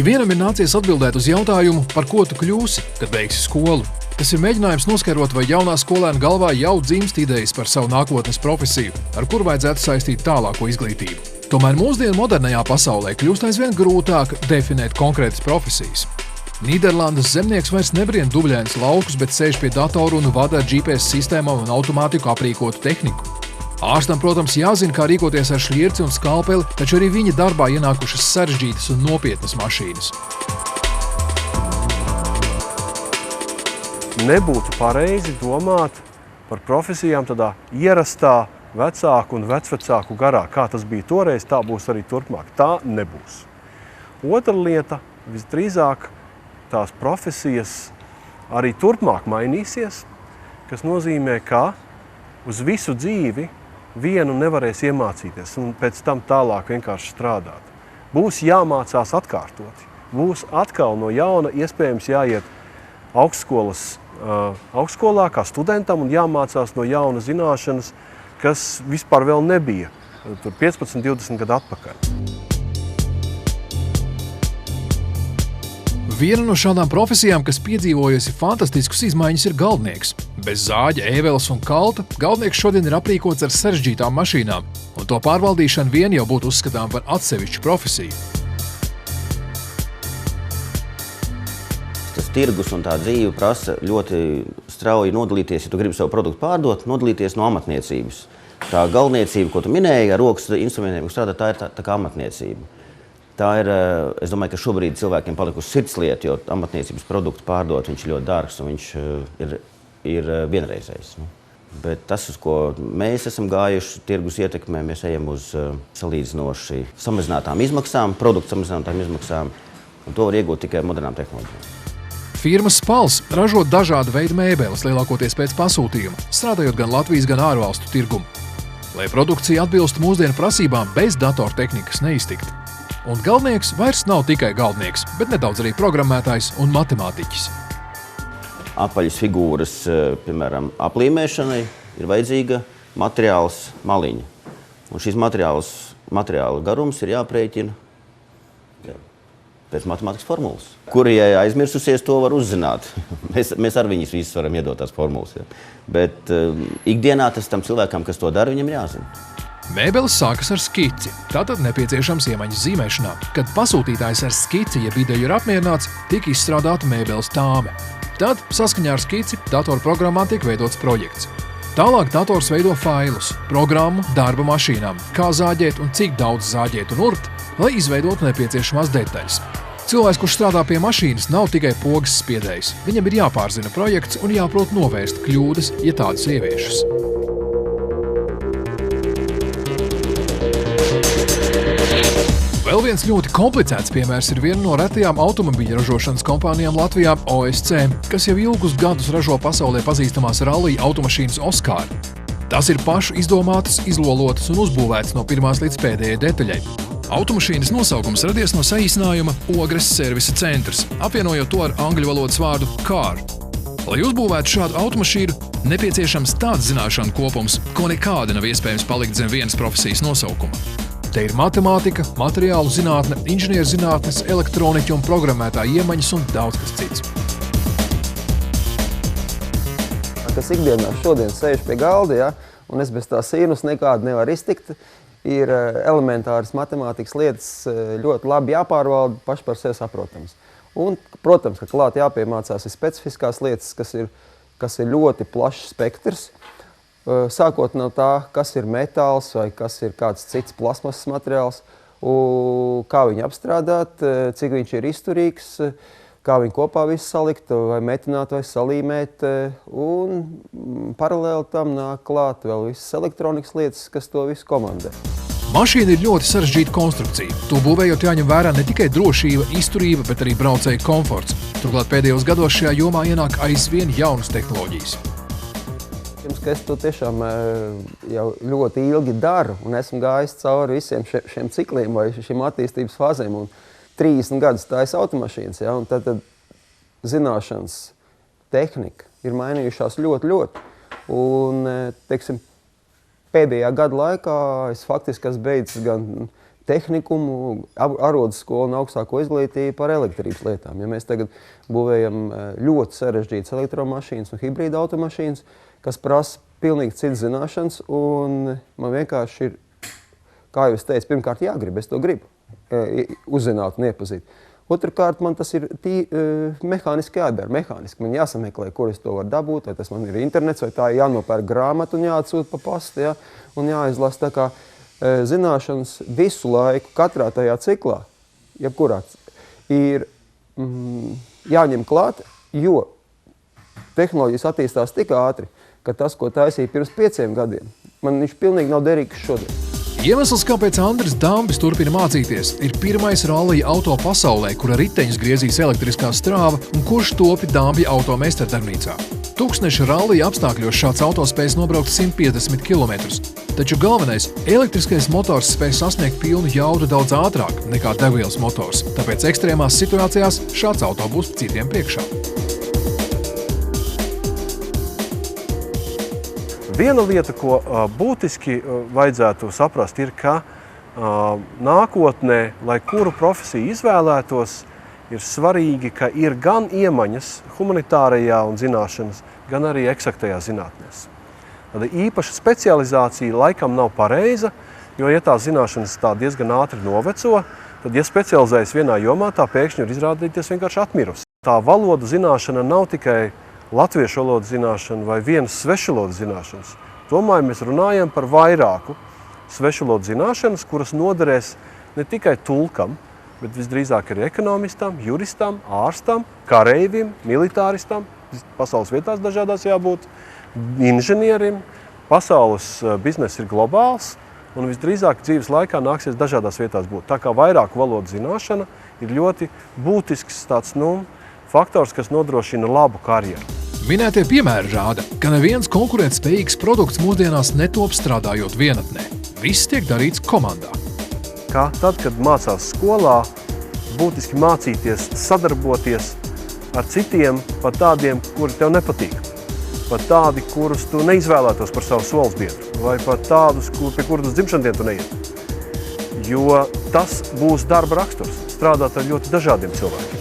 Ikvienam ir nācies atbildēt uz jautājumu, par ko tu kļūsi, kad beigsi skolu. Tas ir mēģinājums noskaidrot, vai jaunā skolēna galvā jau dzimst idejas par savu nākotnes profesiju, ar kuru vajadzētu saistīt tālāko izglītību. Tomēr mūsdienu modernajā pasaulē kļūst aizvien grūtāk definēt konkrētas profesijas. Nīderlandes zemnieks vairs nebrien dubļainus laukus, bet sēž pie datoru un vada GPS sistēmām un automātiku aprīkotu tehniku. Ārstam, protams, jāzina, kā rīkoties ar šļirci un skalpeli, taču arī viņa darbā ienākušas sarežģītas un nopietnas mašīnas. Nebūtu pareizi domāt par profesijām tādā ierastā vecāku un vecvecāku garā. Kā tas bija toreiz, tā būs arī turpmāk. Tā nebūs. Otra lieta, visdrīzāk, tās profesijas arī turpmāk mainīsies, kas nozīmē, ka uz visu dzīvi vienu nevarēs iemācīties un pēc tam tālāk vienkārši strādāt. Būs jāmācās atkārtoti. Būs atkal no jauna iespējams jāiet augstskolā kā studentam un jāmācās no jauna zināšanas, kas vispār vēl nebija 15-20 gadu atpakaļ. Viena no šādām profesijām, kas piedzīvojusi fantastiskus izmaiņas, ir galdnieks. Bez zāģa, ēveles un kalta galdnieks šodien ir aprīkots ar sarežģītām mašīnām, un to pārvaldīšana vien jau būtu uzskatām par atsevišķu profesiju. Tas tirgus un tā dzīve prasa ļoti strauji nodalīties, ja tu gribi savu produktu pārdot, nodalīties no amatniecības. Tā galdniecība, ko tu minēji, ar rokas instrumentiem, kas strādā, tā ir tā kā amatniecība. Tā ir, es domāju, ka šobrīd cilvēkiem palikusi sirdslieta, jo amatniecības produktu pārdot, viņš ir ļoti dārgs un viņš ir vienreizējs. Bet tas, uz ko mēs esam gājuši tirgus ietekmē, mēs ejam uz salīdzinoši samazinātām izmaksām, produktu samazinātām izmaksām, un to var iegūt tikai modernām tehnoloģijām. Firma Spals ražo dažādu veidu mēbeles, lielākoties pēc pasūtījuma, strādājot gan Latvijas, gan ārvalstu tirgumu. Lai produkcija atbilstu mūsdienu prasībām, bez datortehnikas neiztikt. Un galdnieks vairs nav tikai galdnieks, bet nedaudz arī programmētājs un matemātiķis. Apaļas figūras, piemēram, aplīmēšanai ir vajadzīga materiāls maliņa. Un šīs materiāla garums ir jāprēķina pēc matemātikas formulas. Kuri, ja aizmirsusies, to var uzzināt. Mēs ar viņus visus varam iedot tās formulas. Ja. Bet ikdienā tas tam cilvēkam, kas to dara, viņam ir jāzina. Mēbeles sākas ar skici, tātad nepieciešams iemaņas zīmēšanā. Kad pasūtītājs ar skici, ja ideju ir apmierināts, tiek izstrādāta mēbeles tāme. Tad, saskaņā ar skici, datorprogrammā tiek veidots projekts. Tālāk dators veido failus, programmu, darba mašīnām, kā zāģēt un cik daudz zāģēt un urt, lai izveidotu nepieciešamās detaļas. Cilvēks, kurš strādā pie mašīnas, nav tikai pogas spiedējs. Viņam ir jāpārzina projekts un jāprot novērst kļūdas, ja tādas ieviešas. Vēl viens ļoti komplicēts piemērs ir viena no retajām automobiļu ražošanas kompānijām Latvijā OSC, kas jau ilgus gadus ražo pasaulē pazīstamās rallija automašīnas Oscar. Tas ir pašu izdomātas, izlolotas un uzbūvētas no pirmās līdz pēdējai detaļai. Automašīnas nosaukums radies no saīsinājuma Ogres servisa centrs, apvienojot to ar angļu valodas vārdu car. Lai uzbūvētu šādu automašīnu, nepieciešams tāds zināšanu kopums, ko nekādi nav iespējams palikt zem vienas profesijas nosaukuma. Te ir matemātika, materiālu zinātne, inženierzinātnes, elektroniķa un programmētāja iemaņas un daudz kas cits. Kas ikdienā šodien sēž pie galda, ja, un es bez tā sīnus nekādu nevaru iztikt, ir elementāras matemātikas lietas ļoti labi jāpārvalda, paši par sevi saprotams. Un, protams, ka klāt jāpiemācās ir specifiskās lietas, kas ir ļoti plašs spektrs. Sākot no tā, kas ir metāls vai kas ir kāds cits plasmasas materiāls, kā viņu apstrādāt, cik viņš ir izturīgs, kā viņu kopā visu salikt, vai metināt vai salīmēt. Un paralēli tam nāk klāt vēl visas elektronikas lietas, kas to visu komandē. Mašīna ir ļoti sarežģīta konstrukcija. To būvējot jāņem vērā ne tikai drošība, izturība, bet arī braucēju komforts. Turklāt pēdējos gados šajā jomā ienāk aizvien jaunas tehnoloģijas. Es to tiešām jau ļoti ilgi daru un esmu gājis cauri visiem šiem cikliem vai šiem attīstības fāzēm. Un 30 gadus taisa automašīnas, ja, un tad zināšanas, tehnika ir mainījušās ļoti. Un, teiksim, pēdējā gada laikā es faktiski esmu beidzis gan tehnikumu, arodskolu un augstāko izglītību par elektrības lietām. Ja mēs tagad būvējam ļoti sarežģītas elektromašīnas un hibrīda automašīnas, kas prasa pilnīgi citas zināšanas, un man vienkārši ir, kā jau es teicu, pirmkārt jāgrib, es to gribu uzzināt un iepazīt. Otrkārt, man tas ir mehāniski jādara, mehāniski. Man jāsameklē, kur es to varu dabūt, vai tas man ir internets, vai tā jānopērk grāmatu un jāatsūta pa pastu, ja, un jāizlasa tā kā zināšanas visu laiku, katrā tajā ciklā, jebkurā, ir jāņem klāt, jo tehnoloģijas attīstās tik ātri, ka tas, ko taisīja pirms 5 gadiem, man viņš pilnīgi nav derīgs šodien. Iemesls, kāpēc Andris Dambis turpina mācīties, ir pirmais rallija auto pasaulē, kura riteņus griezīs elektriskā strāva un kurš topi Dambja auto meistardarbnīcā. Tūkstneša rallija apstākļos šāds auto spējas nobraukt 150 km, taču galvenais – elektriskais motors spēj sasniegt pilnu jaudu daudz ātrāk nekā degvielas motors, tāpēc ekstrēmās situācijās šāds auto būs citiem priekšā. Viena lieta, ko būtiski vajadzētu saprast, ir, ka nākotnē, lai kuru profesiju izvēlētos, ir svarīgi, ka ir gan iemaņas humanitārajā un zināšanas, gan arī eksaktajā zinātnēs. Tāda īpaša specializācija laikam nav pareiza, jo, ja tās zināšanas tā diezgan ātri noveco, tad, ja specializējas vienā jomā, tā pēkšņi ir izrādīties vienkārši atmirusi. Tā valodu zināšana nav tikai latviešu valodas zināšana vai vienas svešvalodas zināšanas. Tomēr mēs runājam par vairāku svešvalodas zināšanas, kuras noderēs ne tikai tulkam, bet visdrīzāk arī ekonomistam, juristam, ārstam, kareivim, militāristam, pasaules vietās dažādās jābūt, inženierim. Pasaules bizness ir globāls un visdrīzāk dzīves laikā nāksies dažādās vietās būt. Tā kā vairāku valodu zināšana ir ļoti būtisks tāds, faktors, kas nodrošina labu karjeru. Minētie piemēri rāda, ka neviens konkurētspējīgs produkts mūsdienās netop strādājot vienatnē. Viss tiek darīts komandā. Kā tad, kad mācās skolā, būtiski mācīties, sadarboties ar citiem, pat tādiem, kuri tev nepatīk. Pat tādi, kurus tu neizvēlētos par savu soles biedru, vai pat tādus, pie kurus dzimšandienu tu neiet. Jo tas būs darba raksturs, strādāt ar ļoti dažādiem cilvēkiem.